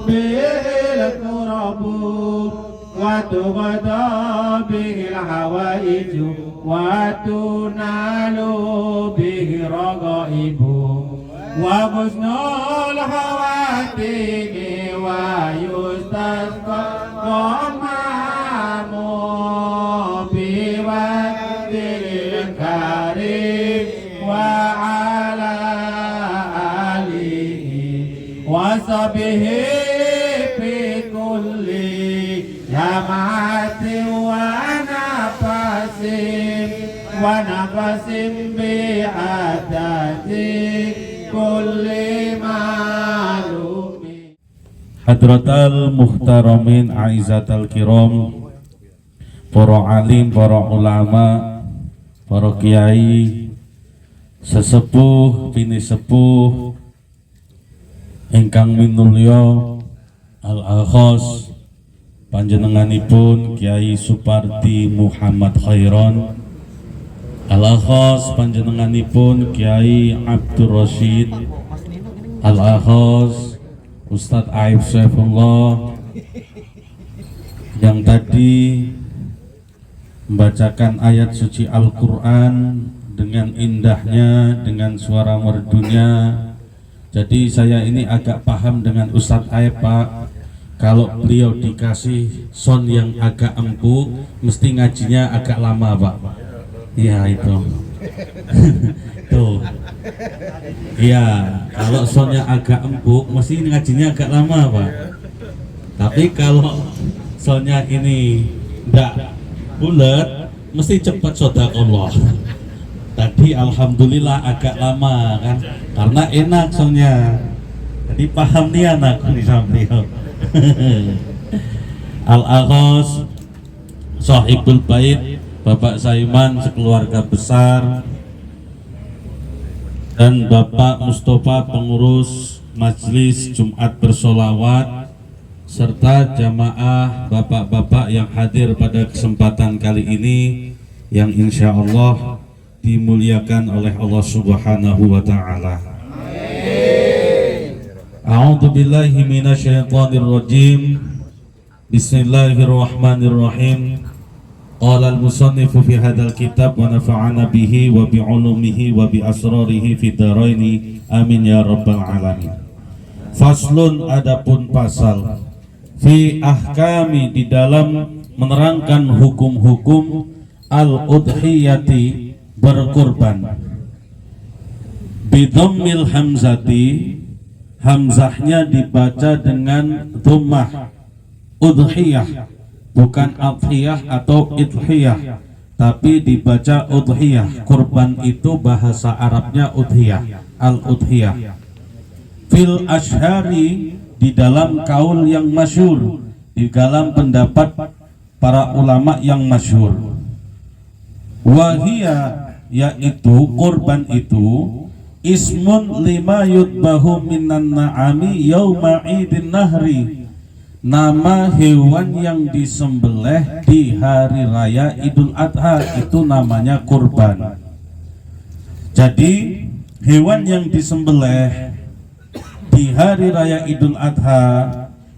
به الكرب وتغدى به الحوائج وتنال به الرغائب وحسن الخواتيم ويستسقى الغمام بوجه الكريم وعلى آله وصحبه في كل لمحة ونفس بعدد كل معلوم. Hadratal muhtaramin aizatal kiram, para alim, para ulama, para kiai, sesepuh, bini sepuh ingkang minulya al-akhos panjenenganipun Kiai Supardi Muhammad Khairon, al-akhos panjenenganipun Kiai Abdul Rashid, al-akhos Ustadz Aib Saifullah yang tadi membacakan ayat suci Al-Quran dengan indahnya, dengan suara merdunya. Jadi saya ini agak paham dengan Ustadz Aib, Pak. Kalau beliau dikasih sound yang agak empuk, mesti ngajinya agak lama, Pak. Iya itu. Tuh. Iya, kalau soundnya agak empuk, mesti ngajinya agak lama, Pak. Tapi kalau soundnya ini enggak bulat, mesti cepat sedekah. Tadi alhamdulillah agak lama kan, karena enak soundnya. Jadi paham nih anak nih sama beliau. Al-akhos sahibul bait, Bapak Saiman sekeluarga besar, dan Bapak Mustafa pengurus Majelis Jumat Bersolawat, serta jamaah bapak-bapak yang hadir pada kesempatan kali ini yang insya Allah dimuliakan oleh Allah Subhanahu wa Ta'ala. A'udzu billahi minasyaitonir rajim. Bismillahirrahmanirrahim. Qala al-musannifu fi hadzal kitab wa nafa'ana bihi wa bi 'ulumihi wa bi asrarihi fid dharaini amin ya rabbal alamin. Faslun, adapun pasal, fi ahkami, di dalam menerangkan hukum-hukum al-udhiyati, berkurban. Bidhammil hamzati, hamzahnya dibaca dengan dhammah, udhiyah, bukan adhiyah atau idhiyah, tapi dibaca udhiyah. Kurban itu bahasa Arabnya udhiyah, al-udhiyah. Fil ashari, di dalam kaul yang masyhur, di dalam pendapat para ulama yang masyhur. Wahia, yaitu kurban itu, ismun lima yudbahu minan na'ami yauma idin nahri, nama hewan yang disembelih di hari raya Idul Adha, itu namanya kurban. Jadi hewan yang disembelih di hari raya Idul Adha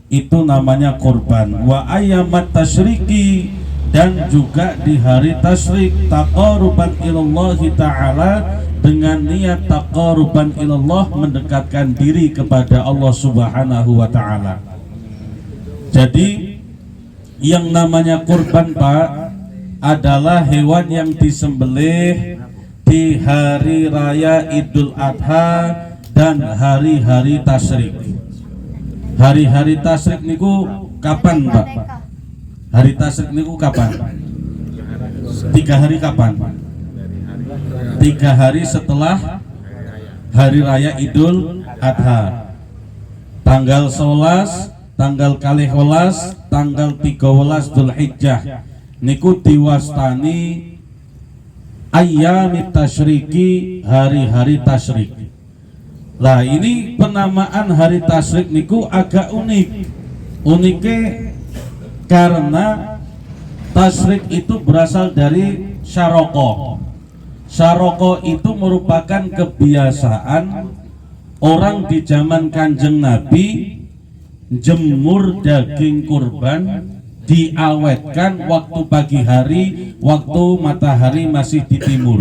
itu namanya kurban. Wa ayyamat tasyriki, dan juga di hari tasyrik, taqarruban ilallahi ta'ala, dengan niat taqarruban ilallah, mendekatkan diri kepada Allah Subhanahu wa Ta'ala. Jadi yang namanya kurban, Pak, adalah hewan yang disembelih di hari raya Idul Adha dan hari-hari tasyrik. Hari-hari tasyrik niku kapan, Pak? Hari tasyrik niku kapan? 3 hari kapan? 3 hari setelah hari raya Idul Adha. Tanggal 11, tanggal 12, tanggal 13 Dzulhijjah niku diwastani ayyamit tasyriki, hari-hari tasyrik. Lah ini penamaan hari tasyrik niku agak unik. Uniknya karena tasyrik itu berasal dari syaroko. Syaroko itu merupakan kebiasaan orang di zaman Kanjeng Nabi jemur daging kurban diawetkan waktu pagi hari, waktu matahari masih di timur.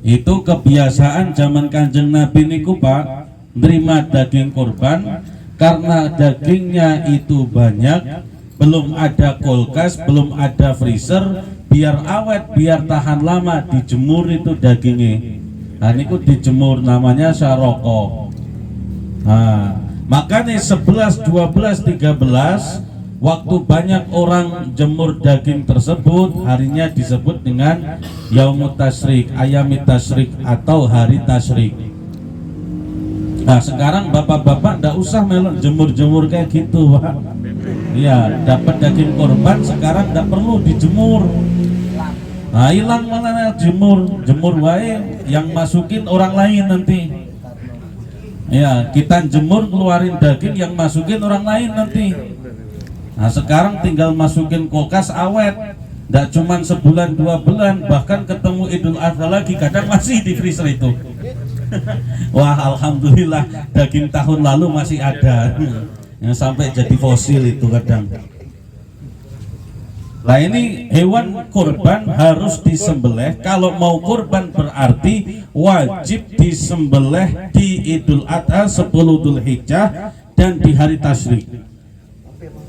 Itu kebiasaan zaman Kanjeng Nabi niku Pak, nerima daging kurban karena dagingnya itu banyak, belum ada kulkas, belum ada freezer, biar awet, biar tahan lama, dijemur itu dagingnya. Nah niku dijemur, namanya syaroko. Nah, makanya 11, 12, 13 waktu banyak orang jemur daging tersebut, harinya disebut dengan Yaumut Tasyrik, Ayamit Tasyrik atau hari tasyrik. Nah sekarang bapak-bapak ndak usah melok jemur-jemur kayak gitu Pak. Iya, dapat daging korban sekarang ndak perlu dijemur. Nah hilang mana jemur wae, yang masukin orang lain nanti. Ya kita jemur keluarin daging, yang masukin orang lain nanti. Nah sekarang tinggal masukin kulkas awet, tidak cuma sebulan 2 bulan, bahkan ketemu Idul Adha lagi kadang masih di freezer itu. Wah alhamdulillah daging tahun lalu masih ada, yang sampai jadi fosil itu kadang. Nah ini hewan kurban harus disembelih. Kalau mau kurban berarti wajib disembelih di Idul Adha 10 Dzulhijjah dan di hari tasyrik.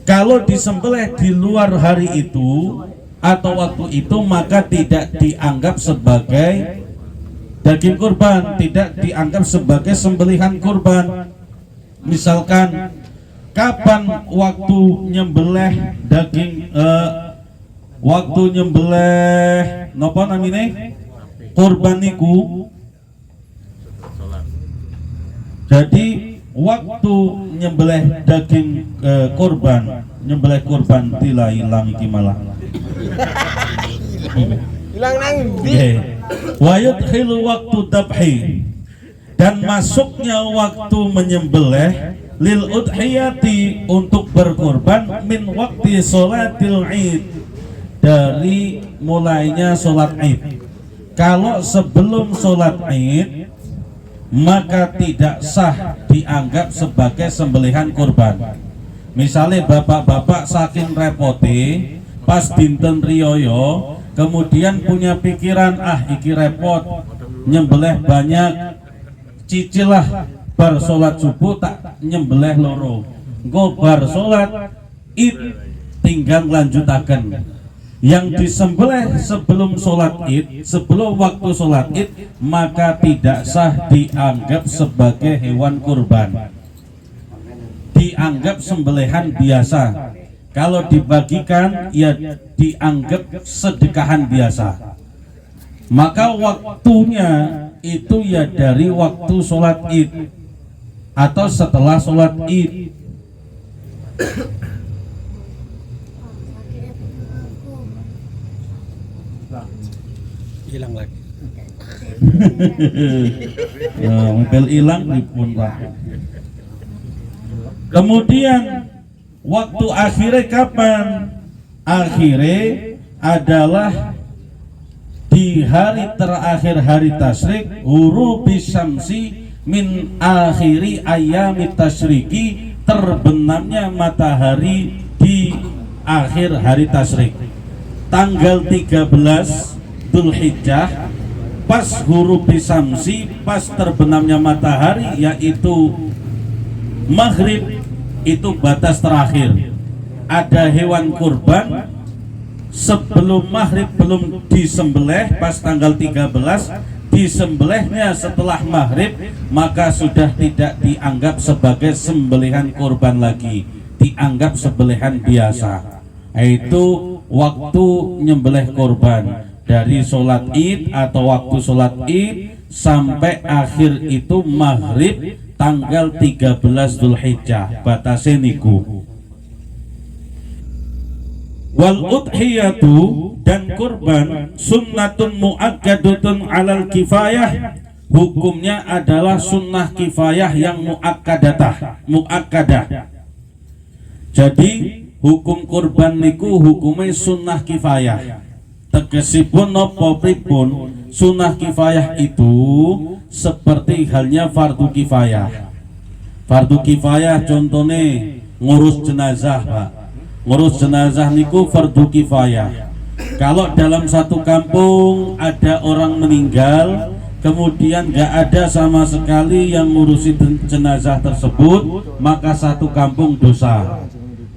Kalau disembelih di luar hari itu atau waktu itu, maka tidak dianggap sebagai daging kurban, tidak dianggap sebagai sembelihan kurban. Misalkan kapan waktu nyembelih daging, waktu nyembelih napa namine kurban niku, jadi waktu nyembelih daging kurban, nyembelih kurban tila ilang iki malah. Hilang nang ndi? Wa yudkhilu waktu dabhi, dan masuknya waktu menyembelih lil udhiyati untuk berkurban min waktu sholatil id, dari mulainya sholat id. Kalau sebelum sholat id maka tidak sah dianggap sebagai sembelihan kurban. Misalnya bapak-bapak saking repote pas dinten riyoyo, kemudian punya pikiran iki repot nyembelih banyak, cicilah bar sholat subuh tak nyembelih loro, engko bar sholat id tinggal lanjutaken. Yang disembelih sebelum sholat id, sebelum waktu sholat id, maka tidak sah dianggap sebagai hewan kurban, dianggap sembelihan biasa. Kalau dibagikan ya dianggap sedekahan biasa. Maka waktunya itu ya dari waktu sholat id atau setelah sholat id. Hilang lagi. Mobil hilang dipun Pak. Kemudian waktu akhirnya kapan? Akhirnya adalah di hari terakhir hari tasyrik, ghurubi syamsi min akhiri ayami tasyriki, terbenamnya matahari di akhir hari tasyrik. Tanggal 13 Dzulhijjah pas ghurubi syamsi, pas terbenamnya matahari, yaitu maghrib, itu batas terakhir. Ada hewan kurban sebelum maghrib belum disembelih, pas tanggal 13 disembelihnya setelah maghrib, maka sudah tidak dianggap sebagai sembelihan kurban lagi, dianggap sembelihan biasa. Itu waktu nyembelih kurban dari sholat id atau waktu sholat id sampai akhir itu maghrib tanggal 13 Dzulhijjah, batasnya niku. Wal udhiyatu, dan kurban sunnatun muakkadatun alal kifayah, hukumnya adalah sunnah kifayah yang muakkadah. Jadi hukum kurban niku hukumnya sunnah kifayah. Tegesipun napa pripun, sunnah kifayah itu seperti halnya fardu kifayah. Fardu kifayah contohnya ngurus jenazah, Pak. Ngurus jenazah niku fardu kifayah. Kalau dalam satu kampung ada orang meninggal, kemudian gak ada sama sekali yang ngurusi jenazah tersebut, maka satu kampung dosa.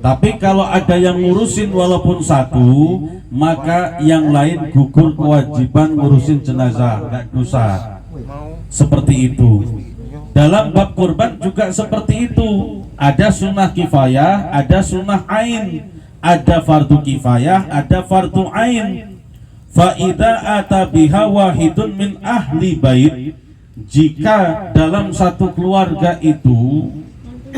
Tapi kalau ada yang ngurusin walaupun satu, maka yang lain gugur kewajiban ngurusin jenazah, gak dosa. Seperti itu. Dalam bab kurban juga seperti itu. Ada sunnah kifayah, ada sunnah ain, ada fardu kifayah, ada fardu ain. Fa idza ata biha wahidun min ahli bait, jika dalam satu keluarga itu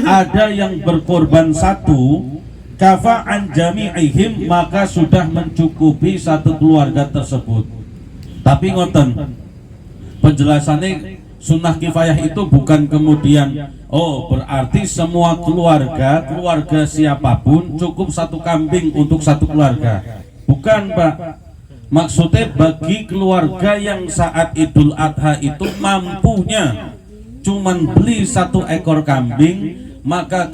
ada yang berkorban satu, kafa an jami'ihim, maka sudah mencukupi satu keluarga tersebut. Tapi ngoten, penjelasannya sunnah kifayah itu bukan kemudian berarti semua keluarga siapapun cukup satu kambing untuk satu keluarga. Bukan, Pak. Maksudnya bagi keluarga yang saat Idul Adha itu mampunya cuman beli satu ekor kambing, maka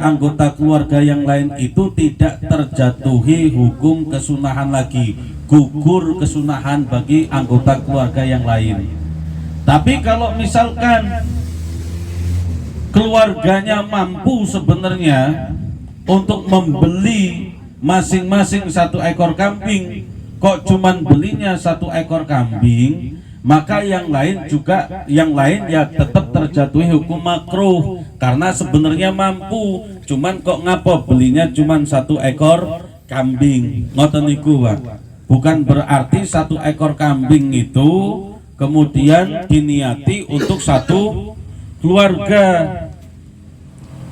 anggota keluarga yang lain itu tidak terjatuhi hukum kesunahan lagi, gugur kesunahan bagi anggota keluarga yang lain. Tapi kalau misalkan keluarganya mampu sebenarnya untuk membeli masing-masing satu ekor kambing, kok cuman belinya satu ekor kambing, maka yang lain ya tetap terjatuhi hukum makruh, karena sebenarnya mampu, cuman kok ngapa belinya cuman satu ekor kambing. Ngoten niku, Pak. Bukan berarti satu ekor kambing itu kemudian diniati untuk satu keluarga,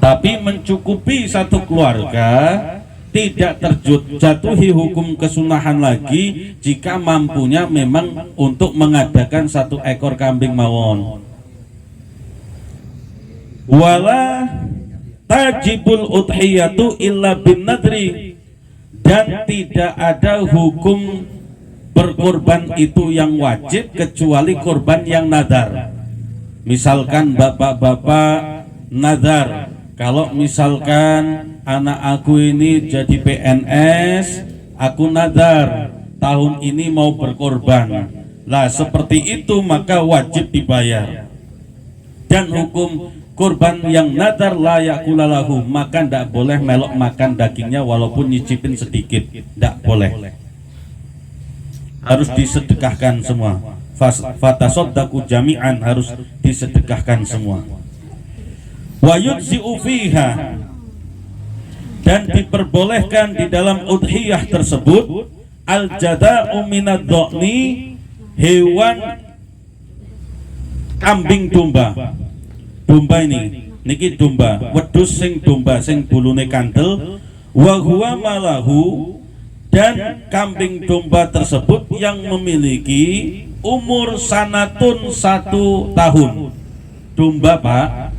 tapi mencukupi satu keluarga, tidak terjatuhi hukum kesunahan lagi jika mampunya memang untuk mengadakan satu ekor kambing mawon. Wala tajibul udhiyatu illa bin nadri, dan tidak ada hukum berkorban itu yang wajib kecuali korban yang nadar. Misalkan bapak-bapak nadar, kalau misalkan anak aku ini jadi PNS, aku nadar tahun ini mau berkorban. Lah seperti itu maka wajib dibayar. Dan hukum korban yang nadar layak kulalahu, maka tidak boleh melok makan dagingnya walaupun nyicipin sedikit, tidak boleh. Harus disedekahkan semua. Fatasaddaqu jami'an, harus disedekahkan semua. Wa yujzi'u fiha, dan diperbolehkan di dalam udhiyah tersebut al-jada'u minad dha'ni, hewan kambing domba. Domba niki domba, wedhus sing domba sing bulune kandel, wa huwa malahu, dan kambing domba tersebut yang memiliki umur sanatun 1 tahun. Domba, Pak,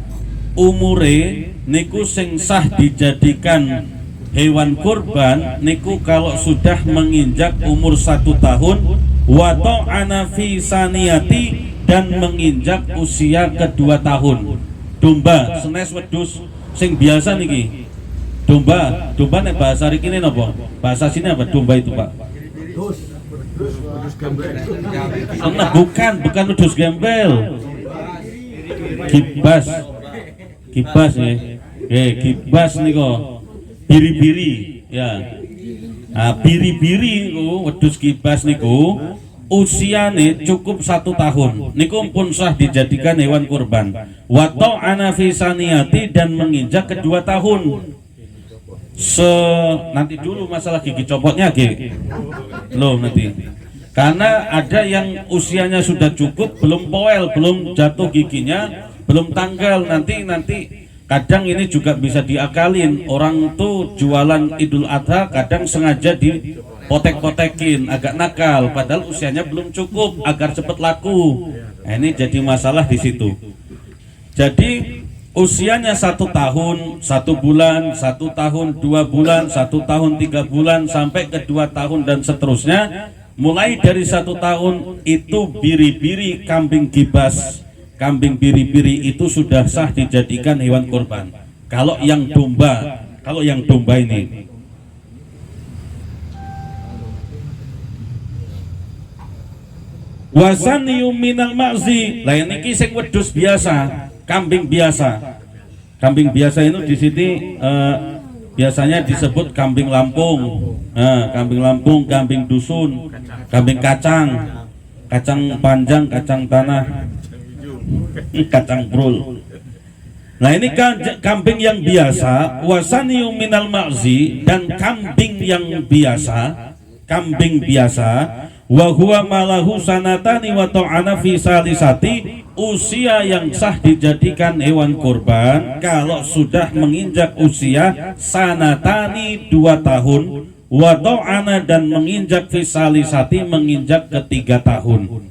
umure niku sing sah dijadikan hewan kurban niku kalau sudah menginjak umur 1 tahun, wa ta'ana fi saniyati, dan menginjak usia kedua tahun. Domba senes wedhus sing biasa niki. Domba nek bahasa riki ini apa? Bahasa sini apa domba itu, Pak? Bukan wedhus gembel. Kibas ya. Kibas niku biri-biri ya. Nah, biri-biri niku wedhus kibas niku usiane cukup 1 tahun. Niku pun sah dijadikan hewan kurban. Wa ta'ana fi saniyati, dan menginjak kedua tahun. Nanti dulu masalah gigi copotnya loh nanti, karena ada yang usianya sudah cukup, belum poel, belum jatuh giginya, belum tanggal, nanti kadang ini juga bisa diakalin. Orang tuh jualan Idul Adha kadang sengaja dipotek-potekin, agak nakal, padahal usianya belum cukup agar cepat laku. Nah, ini jadi masalah di situ. Jadi usianya 1 tahun, 1 bulan, 1 tahun, 2 bulan, 1 tahun, 3 bulan, sampai ke 2 tahun dan seterusnya. Mulai dari 1 tahun itu biri-biri kambing kibas kambing biri-biri itu sudah sah dijadikan hewan kurban. Kalau yang domba ini. Wasaniyu minal ma'zi, lah ini sing wedhus biasa, kambing biasa. Kambing biasa itu di sini biasanya disebut kambing Lampung. Kambing Lampung, kambing dusun, kambing kacang, kacang panjang, kacang tanah, kacang brul. Nah ini kambing yang biasa, wasaniyu minal ma'zi, dan kambing yang biasa, wa huwa malahu sanatani wa ta'ana fi salisati, usia yang sah dijadikan hewan kurban kalau sudah menginjak usia sanatani 2 tahun, wa ta'ana dan menginjak fi salisati, menginjak ke 3 tahun.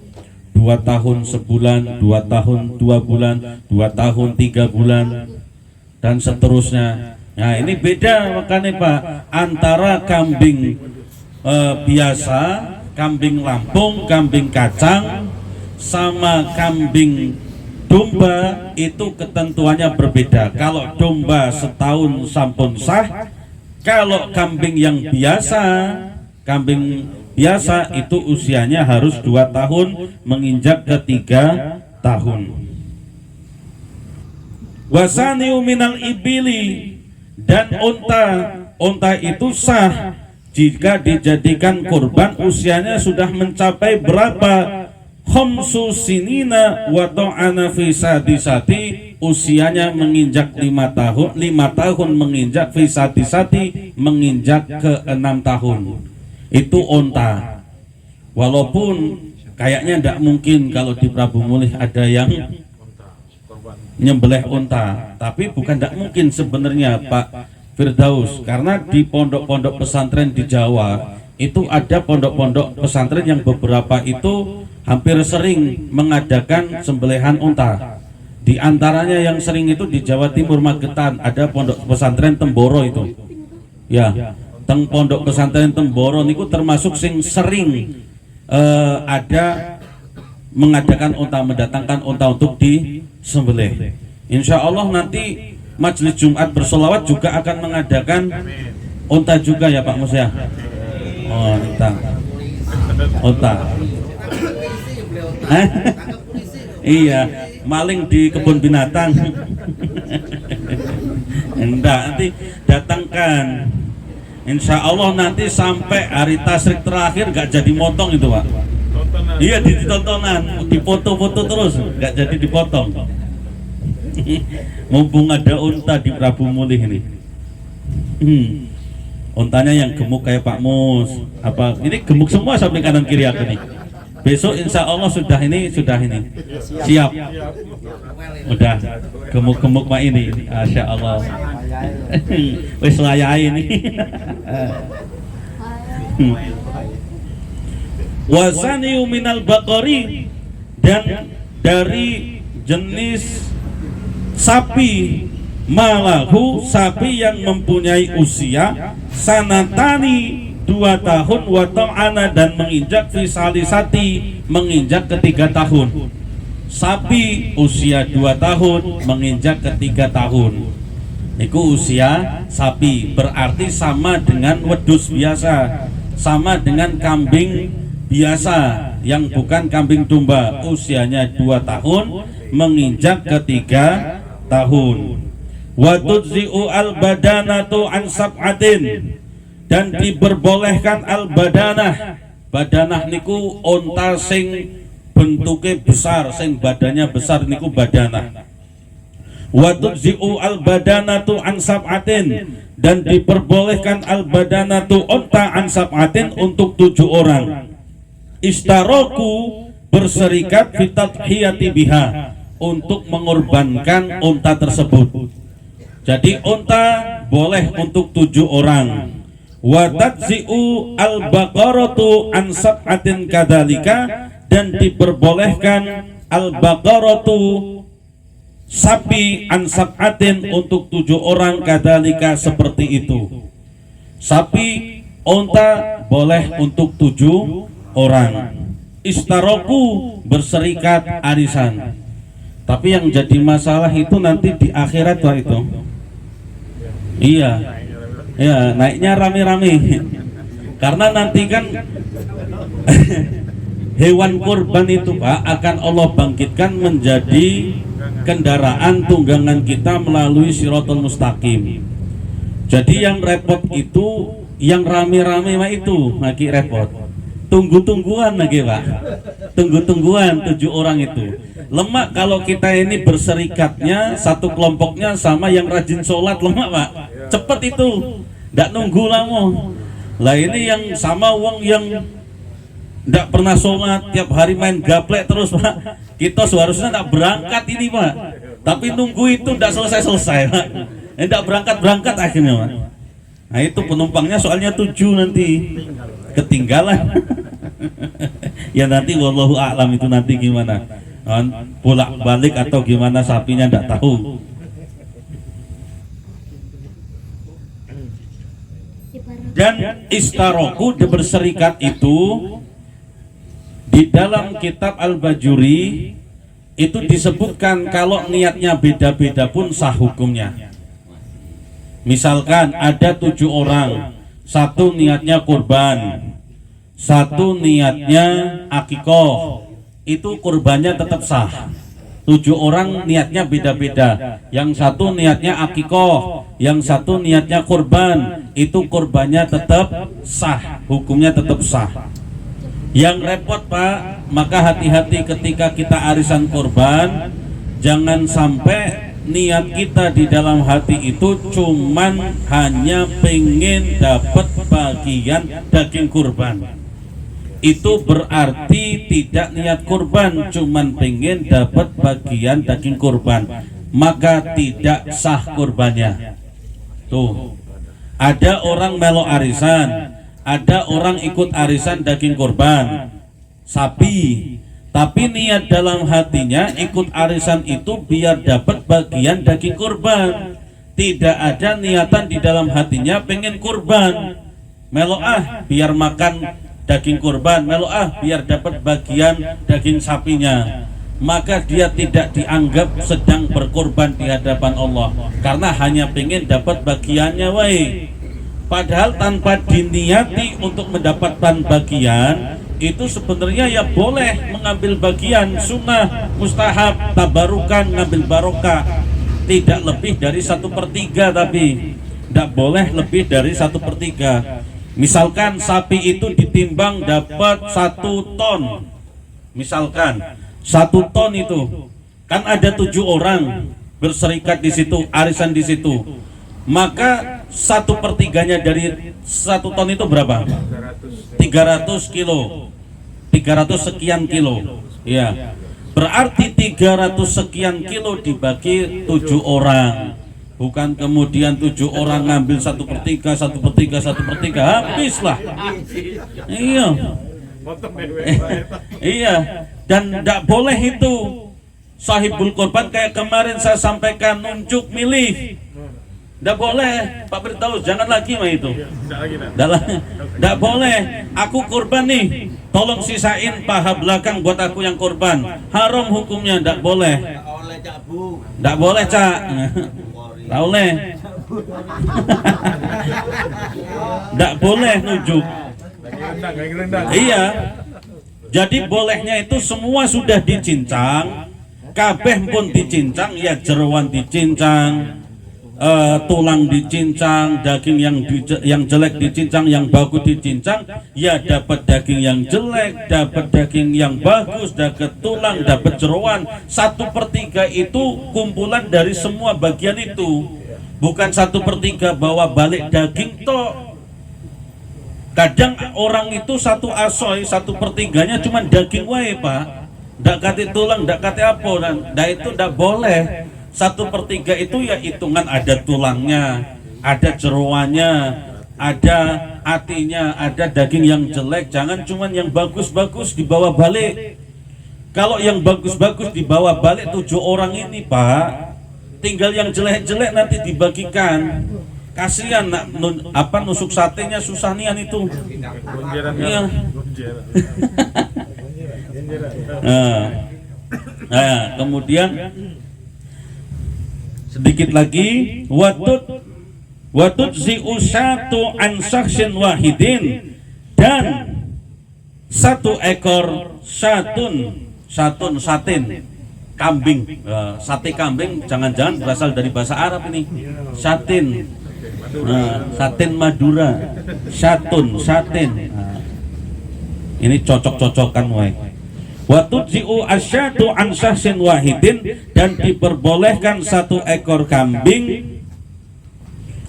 2 tahun sebulan, 2 tahun 2 bulan, 2 tahun 3 bulan, dan seterusnya. Nah ini beda makanya Pak, antara kambing biasa, kambing Lampung, kambing kacang, sama kambing domba itu ketentuannya berbeda. Kalau domba setahun sampun sah, kalau kambing yang biasa, kambing biasa itu usianya harus 2 tahun menginjak ke 3 tahun. Wasaniu minal ibili, dan unta itu sah jika dijadikan kurban usianya sudah mencapai berapa? Khamsu sinina wa ta'ana fi sadisati, usianya menginjak 5 tahun, 5 tahun menginjak fi sadisati, menginjak ke 6 tahun. Itu unta. Walaupun kayaknya tidak mungkin kalau di Prabu Mulih ada yang nyembelih unta, tapi bukan tidak mungkin sebenarnya Pak Firdaus, karena di pondok-pondok pesantren di Jawa itu ada pondok-pondok pesantren yang beberapa itu hampir sering mengadakan sembelihan unta. Di antaranya yang sering itu di Jawa Timur, Magetan, ada pondok pesantren Temboro itu. Ya, pondok pesantren Temboro niku termasuk sing sering ada mengadakan unta, mendatangkan unta untuk disembelih. Insya Allah nanti Majelis Jumat bersolawat juga akan mengadakan unta juga ya Pak Mus ya. Oh, unta. Iya, maling di kebun binatang. Enggak, nanti datangkan. Insya Allah nanti sampai hari tasrik terakhir gak jadi motong itu Pak. Iya, ditontonan, dipoto-foto terus, gak jadi dipotong. Mumpung ada unta di Prabu Mulih ini. Untanya yang gemuk kayak Pak Mus. Apa ini gemuk semua sampai kanan kiri aku nih. Besok insya Allah sudah ini siap. Udah gemuk-gemuk Pak ini. Masya Allah. Wis layai ini. Wasaniu minal baqari, dan dari jenis sapi malahu, sapi yang mempunyai usia sanatani 2 tahun wa ta'ana, dan menginjak fi salisati, menginjak ke 3 tahun. Sapi usia 2 tahun menginjak ke 3 tahun. Itu usia sapi, berarti sama dengan wedhus biasa, sama dengan kambing biasa yang bukan kambing domba, usianya 2 tahun menginjak ke 3 tahun. Wa tudzi'u al-badanatu an sab'atin, dan diperbolehkan al-badanah. Badanah niku unta sing bentuknya besar, sing badannya besar niku badanah. Wa tudzi'u al-badanatu an sab'atin, dan diperbolehkan al-badanatu unta an sab'atin untuk 7 orang. Istaroku, berserikat fi tadhiyati biha, untuk mengorbankan unta tersebut. Jadi unta boleh untuk 7 orang. Wa tadzi'u al-baqaratu an sab'atin kadzalika, dan diperbolehkan al-baqaratu, sapi, an sab'atin untuk 7 orang kadzalika, seperti itu. Sapi, unta boleh untuk 7 orang. Istaroku, berserikat arisan. Tapi yang jadi masalah itu nanti di akhirat Pak itu. Iya. Ya, naiknya rame-rame. Karena nanti kan hewan kurban itu Pak akan Allah bangkitkan menjadi kendaraan tunggangan kita melalui Shirathul Mustaqim. Jadi yang repot itu yang rame-rame Pak itu lagi repot. Tunggu-tungguan lagi Pak. Tunggu-tungguan 7 orang itu. Lemak kalau kita ini berserikatnya satu kelompoknya sama yang rajin sholat lemak Pak. Cepet itu. Nggak nunggu lama. Lah ini yang sama wong yang nggak pernah sholat, tiap hari main gaplek terus Pak. Kita seharusnya nggak berangkat ini Pak. Tapi nunggu itu nggak selesai-selesai Pak. Nggak berangkat-berangkat akhirnya Pak. Nah itu penumpangnya soalnya 7 nanti ketinggalan. Ya nanti wallahu a'lam itu nanti gimana, bolak balik atau gimana sapinya nggak tahu. Dan istaroku berserikat itu di dalam kitab Al-Bajuri itu disebutkan kalau niatnya beda-beda pun sah hukumnya. Misalkan ada 7 orang, satu niatnya kurban, satu niatnya akikoh, itu kurbannya tetap sah. 7 orang niatnya beda-beda, yang satu niatnya akikoh, yang satu niatnya kurban, itu kurbannya tetap sah, hukumnya tetap sah. Yang repot Pak, maka hati-hati ketika kita arisan kurban, jangan sampai niat kita di dalam hati itu cuman hanya pengen dapat bagian daging kurban. Itu berarti tidak niat kurban, cuman pengen dapat bagian daging kurban, maka tidak sah kurbannya. Tuh, ada orang melo arisan, ada orang ikut arisan daging kurban sapi, tapi niat dalam hatinya ikut arisan itu biar dapat bagian daging kurban. Tidak ada niatan di dalam hatinya pengen kurban. Melo biar makan daging kurban, melo biar dapat bagian daging sapinya. Maka dia tidak dianggap sedang berkorban di hadapan Allah, karena hanya pengen dapat bagiannya wae. Padahal tanpa diniati untuk mendapatkan bagian, itu sebenarnya ya boleh mengambil bagian sunnah, mustahab, tabarukan, ngambil barokah. Tidak lebih dari 1/3, tapi tidak boleh lebih dari 1/3. Misalkan sapi itu ditimbang dapat 1 ton, misalkan 1 ton itu kan ada 7 orang berserikat di situ, arisan di situ, maka 1/3-nya dari 1 ton itu berapa? 300 kilo, 300 sekian kilo, ya. Berarti 300 sekian kilo dibagi 7 orang, bukan kemudian 7 orang ngambil 1/3, 1/3, 1/3, habislah. Iya, iya. Dan tidak boleh itu sahibul korban kayak kemarin saya sampaikan, nunjuk milih. Tidak boleh, Pak beritahu jangan lagi mah itu. Tidak boleh. Aku korban nih, tolong sisain paha belakang buat aku yang korban. Haram hukumnya, tidak boleh. Tidak boleh Cak. Tidak boleh. Tidak boleh nunjuk. Iya. Jadi bolehnya itu semua sudah dicincang, kabeh pun dicincang, ya jeroan dicincang, tulang dicincang, daging yang jelek dicincang, yang bagus dicincang, ya dapat daging yang jelek, dapat daging yang bagus, dapat tulang, dapat jeroan. 1/3 itu kumpulan dari semua bagian itu, bukan 1/3 bawa balik daging toh. Kadang orang itu 1 asoy, 1/3-nya cuma daging wae Pak, ndak kate tulang, ndak kate apa, dan itu ndak boleh. 1/3 itu ya hitungan ada tulangnya, ada jeroannya, ada hatinya, ada daging yang jelek. Jangan cuman yang bagus-bagus dibawa balik. Kalau yang bagus-bagus dibawa balik 7 orang ini Pak, tinggal yang jelek-jelek nanti dibagikan. Kasihan nusuk satenya susah nian itu. Iya. Nah, kemudian sedikit lagi watut si usatu an saksin wahidin, dan satu ekor satin kambing. Sate kambing jangan-jangan berasal dari bahasa Arab ini, satin. Satin Madura, satin. Ini cocok-cocokan wae. Wa tujzi'u asyatu an syahsin wahidin, dan diperbolehkan satu ekor kambing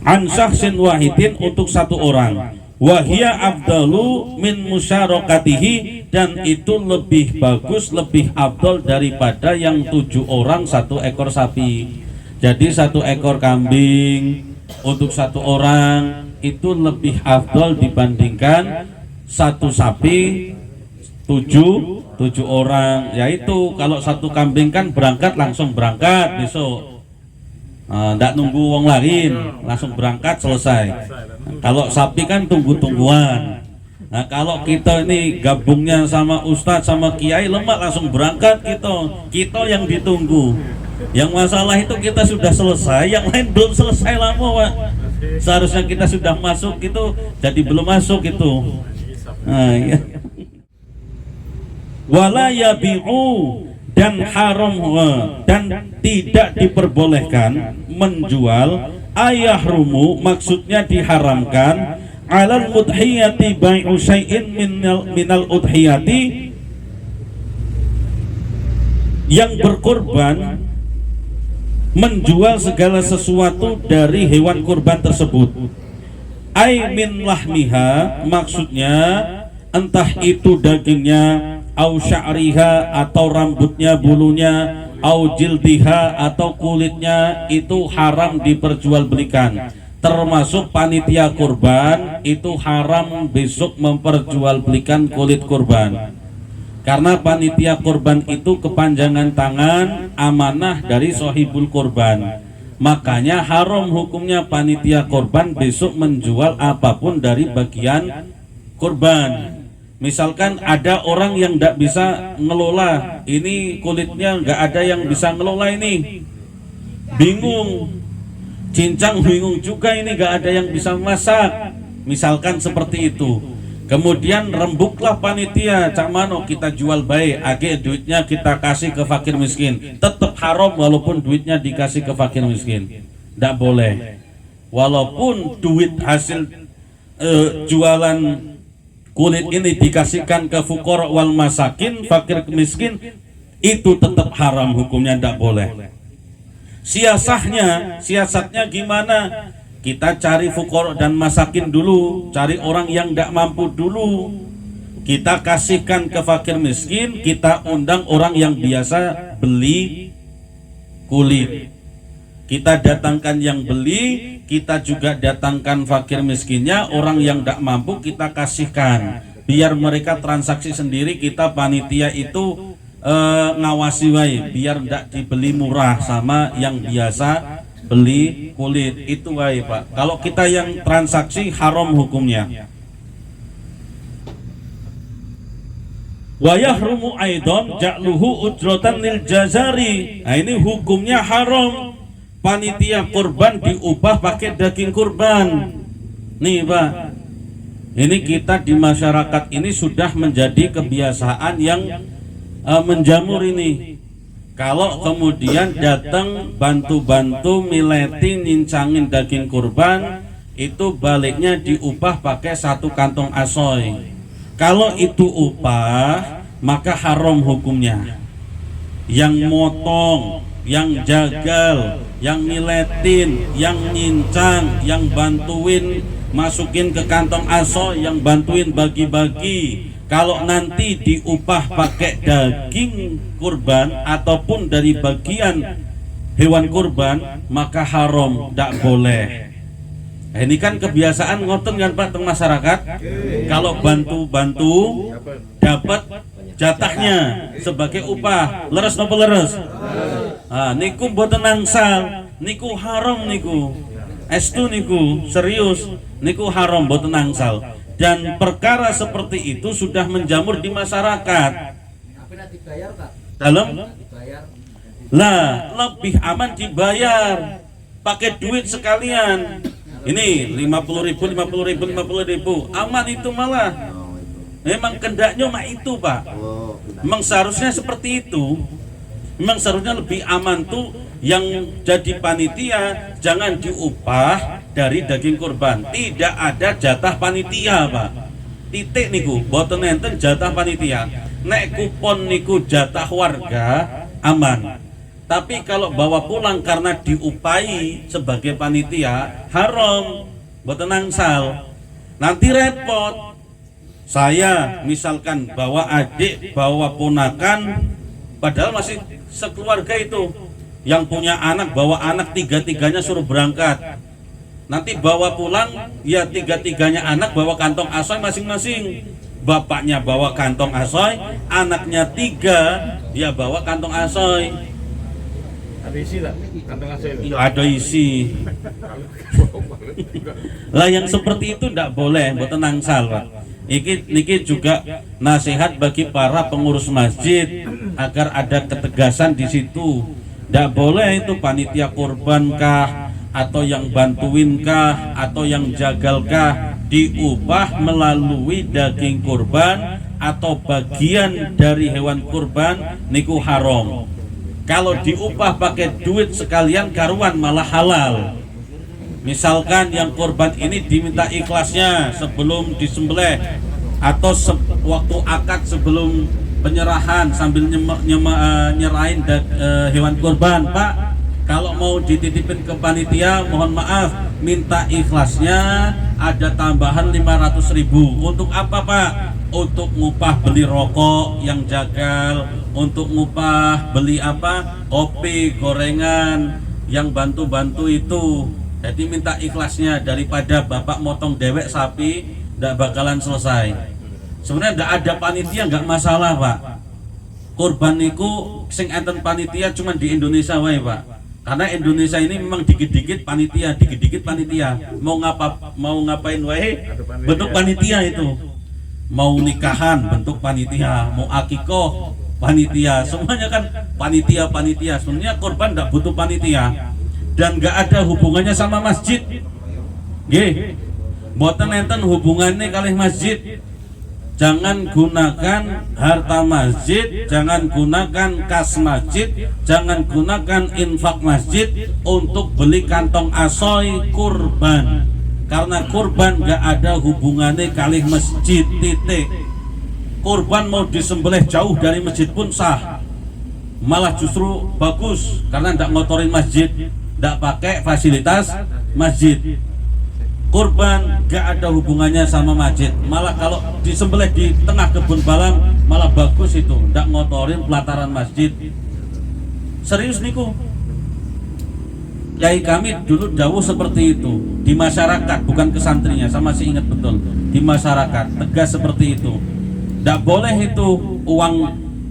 an syahsin wahidin untuk satu orang. Wa hiya afdalu min musyarakatihi, dan itu lebih bagus, lebih afdal daripada yang 7 orang satu ekor sapi. Jadi satu ekor kambing untuk satu orang itu lebih afdal dibandingkan satu sapi 7 orang. Yaitu kalau satu kambing kan berangkat langsung berangkat besok, ndak nunggu wong lain, langsung berangkat selesai. Kalau sapi kan tunggu-tungguan. Nah kalau kita ini gabungnya sama ustadz sama kiai, lemak langsung berangkat, kita yang ditunggu. Yang masalah itu kita sudah selesai, yang lain belum selesai lama, Pak. Seharusnya kita sudah masuk itu, jadi belum masuk itu. Nah, ya. Wala yabi'u, dan haram dan tidak diperbolehkan menjual ayahrumu, maksudnya diharamkan alal udhiyati bai'u syai'in minal udhiyati, yang berkorban menjual segala sesuatu dari hewan kurban tersebut. Ai min lahmiha, maksudnya entah itu dagingnya, au sya'riha atau rambutnya, bulunya, au jildiha atau kulitnya, itu haram diperjualbelikan. Termasuk panitia kurban itu haram besok memperjualbelikan kulit kurban. Karena panitia kurban itu kepanjangan tangan amanah dari sohibul kurban. Makanya haram hukumnya panitia kurban besok menjual apapun dari bagian kurban. Misalkan ada orang yang tidak bisa ngelola, ini kulitnya nggak ada yang bisa ngelola, ini bingung, cincang bingung juga, ini nggak ada yang bisa masak, misalkan seperti itu. Kemudian rembuklah panitia, cak mano kita jual baik, age duitnya kita kasih ke fakir miskin. Tetap haram walaupun duitnya dikasih ke fakir miskin, tidak boleh. Walaupun duit hasil jualan kulit ini dikasihkan ke fukara wal masakin, fakir miskin, itu tetap haram hukumnya, tidak boleh. Siasatnya gimana? Kita cari fukara dan masakin dulu, cari orang yang tidak mampu dulu, kita kasihkan ke fakir miskin, kita undang orang yang biasa beli kulit, kita datangkan yang beli, kita juga datangkan fakir miskinnya, orang yang tidak mampu kita kasihkan, biar mereka transaksi sendiri, kita panitia itu ngawasi wae, biar tidak dibeli murah sama yang biasa beli kulit itu wae, Pak. Kalau kita yang transaksi haram hukumnya. Wa yahrumu aidan ja'luhu ujratan lil jazari. Nah, ini hukumnya haram. Panitia kurban diubah pakai daging kurban. Nih, Pak. Ini kita di masyarakat ini sudah menjadi kebiasaan yang menjamur ini. Kalau kemudian datang bantu-bantu mileti nincangin daging kurban, itu baliknya diubah pakai 1 kantong asoy. Kalau itu upah, maka haram hukumnya. Yang motong, yang jagal, yang miletin, yang nincang, yang bantuin masukin ke kantong asoy, yang bantuin bagi-bagi, kalau nanti diupah pakai daging kurban ataupun dari bagian hewan kurban, maka haram, tidak boleh. Nah, ini kan kebiasaan ngoten kan Pak teng masyarakat. Kalau bantu-bantu dapat jatahnya sebagai upah, leres napa leres? Ah, niku mboten angsal, niku haram niku. Estu niku serius, niku haram mboten angsal. Dan perkara seperti itu sudah menjamur di masyarakat. Dalam Lah, lebih aman dibayar pakai duit sekalian. Ini 50.000, 50.000, 50.000. Aman itu malah. Memang kendaknya mah itu, Pak. Memang seharusnya seperti itu. Memang seharusnya lebih aman tuh yang jadi panitia jangan diupah dari daging kurban. Tidak ada jatah panitia, Pak. Titik niku, boten enten jatah panitia. Nek kupon niku jatah warga aman. Tapi kalau bawa pulang karena diupahi sebagai panitia haram, boten angsal. Nanti repot. Saya misalkan bawa adik, bawa ponakan, padahal masih sekeluarga itu. Yang punya anak, bawa anak tiga-tiganya suruh berangkat. Nanti bawa pulang, ya tiga-tiganya anak bawa kantong asoy masing-masing. Bapaknya bawa kantong asoy, anaknya 3, dia bawa kantong asoy. Ada isi tak? Kantong asoy itu? Iya, ada isi. Lah yang seperti itu tidak boleh, boten angsal, Pak. Niki juga nasihat bagi para pengurus masjid agar ada ketegasan di situ. Tidak boleh itu panitia kurban kah, atau yang bantuin kah, atau yang jagal kah diupah melalui daging kurban atau bagian dari hewan kurban, niku haram. Kalau diupah pakai duit sekalian karuan malah halal. Misalkan yang kurban ini diminta ikhlasnya sebelum disembelih atau waktu akad sebelum penyerahan sambil nyerahin hewan kurban, Pak, kalau mau dititipin ke panitia mohon maaf minta ikhlasnya ada tambahan 500.000. Untuk apa, Pak? Untuk ngupah beli rokok yang jagal, untuk ngupah beli apa, kopi, gorengan yang bantu-bantu itu. Jadi minta ikhlasnya, daripada bapak motong dewek sapi tidak bakalan selesai. Sebenarnya tidak ada panitia nggak masalah, Pak. Kurban niku sing enten panitia cuma di Indonesia wae, Pak. Karena Indonesia ini memang dikit-dikit panitia, dikit-dikit panitia. Mau ngapain wae bentuk panitia itu. Mau nikahan bentuk panitia, mau akikoh panitia, semuanya kan panitia. Sebenarnya kurban tidak butuh panitia dan nggak ada hubungannya sama masjid. Nggih. Mboten enten hubungannya kalih masjid. Jangan gunakan harta masjid, jangan gunakan kas masjid, jangan gunakan infak masjid untuk beli kantong asoy kurban. Karena kurban gak ada hubungannya kalih masjid, titik. Kurban mau disembelih jauh dari masjid pun sah. Malah justru bagus karena tidak ngotorin masjid, tidak pakai fasilitas masjid. Kurban gak ada hubungannya sama masjid. Malah kalau disembelih di tengah kebun balang malah bagus itu, tidak ngotorin pelataran masjid. Serius niku. Kiai kami dulu dawuh seperti itu di masyarakat, bukan ke santrinya, sama masih ingat betul. Di masyarakat tegas seperti itu. Tidak boleh itu uang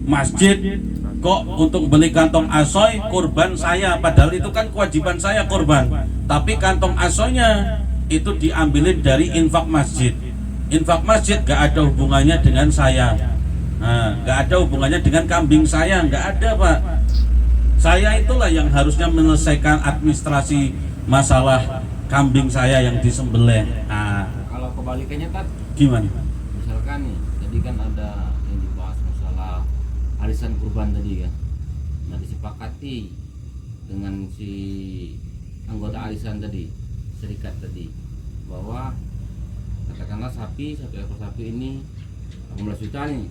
masjid kok untuk beli kantong asoy kurban saya, padahal itu kan kewajiban saya kurban. Tapi kantong asoynya itu diambilin dari infak masjid. Infak masjid gak ada hubungannya dengan saya. Nah, gak ada hubungannya dengan kambing saya, gak ada, Pak. Saya itulah yang harusnya menyelesaikan administrasi masalah kambing saya yang disembelih. Nah, kalau kebalikannya, Tat, gimana? misalkan nih, tadi kan ada yang dibahas masalah arisan kurban tadi kan. Nah, disepakati dengan si anggota arisan tadi, serikat tadi, bahwa katakanlah satu ekor sapi ini 18 juta nih,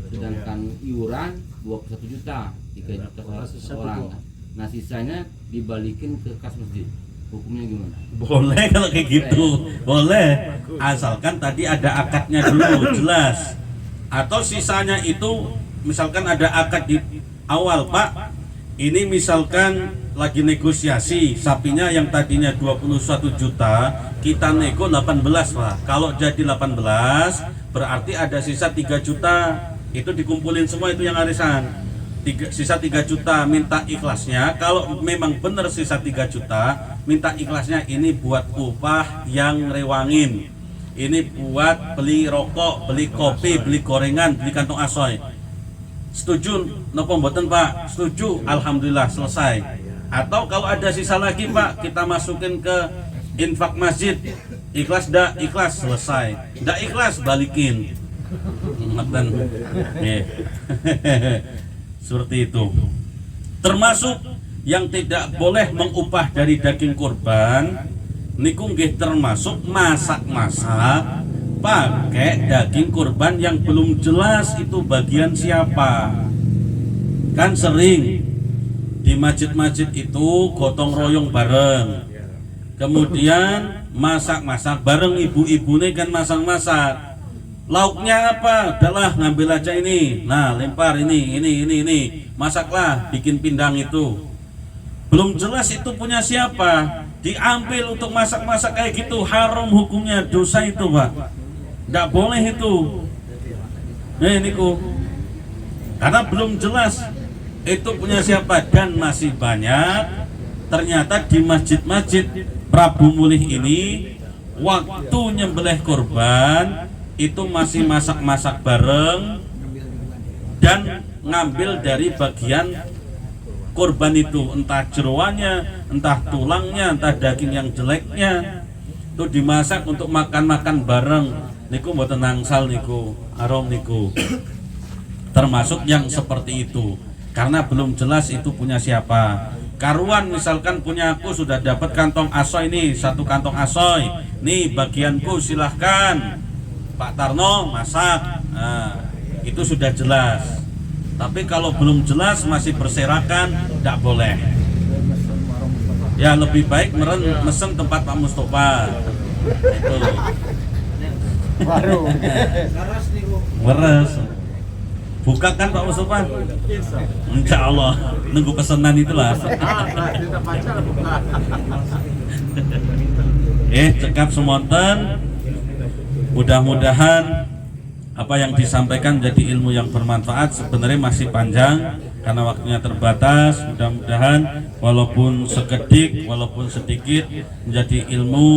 sedangkan iuran 21 juta, 3 juta seorang. Nah, sisanya dibalikin ke kas masjid. Hukumnya gimana? Boleh kalau kayak gitu, boleh. Asalkan tadi ada akadnya dulu jelas. Atau sisanya itu misalkan ada akad di awal, Pak. Ini misalkan lagi negosiasi, sapinya yang tadinya 21 juta, kita nego 18, Pak. Kalau jadi 18, berarti ada sisa 3 juta. Itu dikumpulin semua itu yang arisan. Sisa 3 juta minta ikhlasnya. Kalau memang benar sisa 3 juta, minta ikhlasnya ini buat upah yang rewangin. Ini buat beli rokok, beli kopi, beli gorengan, beli kantong asoy. Setuju napa mboten Pak? Setuju, alhamdulillah selesai. Atau kalau ada sisa lagi Pak, kita masukin ke infak masjid. Ikhlas dak? Ikhlas, selesai. Dak ikhlas, balikin. Ngoten. Nggih. Seperti itu. Termasuk yang tidak boleh mengupah dari daging kurban niku nggih termasuk masak-masak pakai daging kurban yang belum jelas itu bagian siapa. Kan sering di masjid-masjid itu gotong royong bareng, kemudian masak-masak bareng, ibu-ibu nih kan masak-masak. Lauknya apa? Udahlah ngambil aja ini. Nah, lempar ini, masaklah, bikin pindang itu. Belum jelas itu punya siapa. Diambil untuk masak-masak kayak gitu, haram hukumnya, dosa itu Pak. Nggak boleh itu. Niku. Karena belum jelas itu punya siapa, dan masih banyak ternyata di masjid-masjid Prabu Mulih ini waktu nyembelih kurban itu masih masak-masak bareng dan ngambil dari bagian kurban itu, entah jeroannya, entah tulangnya, entah daging yang jeleknya, itu dimasak untuk makan-makan bareng. Niku mboten nangsal niku, haram niku. Termasuk yang seperti itu. Karena belum jelas itu punya siapa. Karuan misalkan punya aku sudah dapat kantong asoy nih, satu kantong asoy. Nih bagianku silahkan. Pak Tarno masak. Nah, itu sudah jelas. Tapi kalau belum jelas masih berserakan, tidak boleh. Ya lebih baik mesen tempat Pak Mustafa. Itu. Meres. Buka kan Pak Mustafa? Insya Allah. Nunggu pesanan itulah. Cekap semonten. Mudah-mudahan apa yang disampaikan jadi ilmu yang bermanfaat. Sebenarnya masih panjang karena waktunya terbatas. Mudah-mudahan walaupun sekedik, walaupun sedikit menjadi ilmu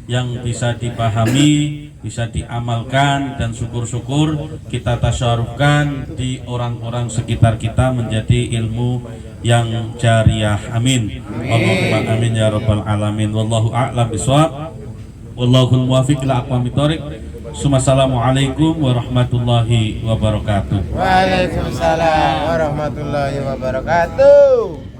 yang bisa dipahami, bisa diamalkan, dan syukur-syukur kita tasyarufkan di orang-orang sekitar kita menjadi ilmu yang jariyah. Amin. Allahumma amin ya rabbal alamin. Wallahu a'lam bishawab. Wallahul muwaffiq ila aqwamit thoriq. Assalamualaikum warahmatullahi wabarakatuh. Waalaikumsalam warahmatullahi wabarakatuh.